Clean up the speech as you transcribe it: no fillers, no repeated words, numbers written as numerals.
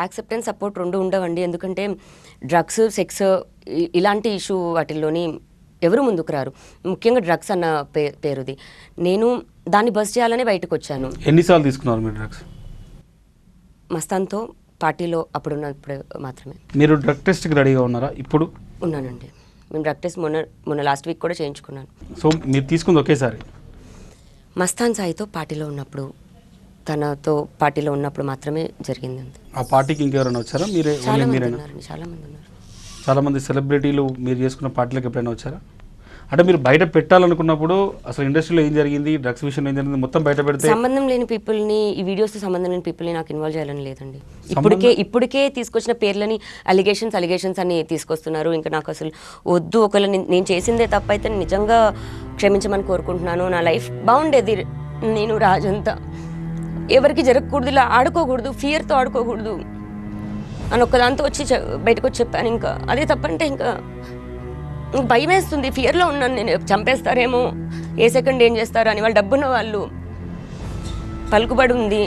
Acceptance support రెండు ఉండవండి. ఎందుకంటే డ్రగ్స్, సెక్స్ ఇలాంటి ఇష్యూ వాటిల్లోని ఎవరు ముందుకు రారు. ముఖ్యంగా డ్రగ్స్ అన్న పేరుది. నేను దాన్ని బస్ చేయాలని బయటకు వచ్చాను. ఎన్నిసార్లు తీసుకున్నారు మీరు డ్రగ్స్? మస్తాన్తో పార్టీలో అప్పుడున్నప్పుడు మాత్రమే. మీరు డ్రగ్ టెస్ట్కి రెడీగా ఉన్నారా ఇప్పుడు? ఉన్నానండి. మేము డ్రగ్ టెస్ట్ మొన్న లాస్ట్ వీక్ కూడా చేయించుకున్నాను. సో మీరు తీసుకుంది ఒకేసారి? మస్తాన్ సాయితో పార్టీలో ఉన్నప్పుడు, తనతో పార్టీలో ఉన్నప్పుడు మాత్రమే జరిగింది. ఆ పార్టీకి ఇంకెవరైనా వచ్చారా? మీరే? చాలా మంది మీరేనా? ఉన్నారండి, చాలా మంది ఉన్నారు. చాలామంది సెలబ్రిటీలు మీరు చేసుకున్న పార్టీలకు ఎప్పుడైనా వచ్చారా? అంటే మీరు బయట పెట్టాలనుకున్నప్పుడు అసలు ఇండస్ట్రీలో ఏం జరిగింది, డ్రగ్స్ విషయంలో ఏం జరిగింది మొత్తం బయట పెడితే సంబంధం లేని పీపుల్ని, ఈ వీడియోస్తో సంబంధం లేని పీపుల్ని నాకు ఇన్వాల్వ్ చేయాలని లేదండి. ఇప్పటికే తీసుకొచ్చిన పేర్లని అలిగేషన్స్ అని తీసుకొస్తున్నారు. ఇంకా నాకు అసలు వద్దు. ఒకవేళ నేను చేసిందే తప్పైతే నిజంగా క్షమించమని కోరుకుంటున్నాను. నా లైఫ్ బాగుండేది. నేను రాజంతా ఎవరికి జరగకూడదు, ఇలా ఆడుకోకూడదు, ఫియర్తో ఆడుకోకూడదు అని ఒక్కదాంతో వచ్చి బయటకు వచ్చి చెప్పాను. ఇంకా అదే తప్పంటే ఇంకా భయం వేస్తుంది. ఫియర్లో ఉన్నాను నేను. చంపేస్తారేమో, ఏ సెకండ్ ఏం చేస్తారో అని. వాళ్ళు డబ్బున్న వాళ్ళు, పలుకుబడి ఉంది.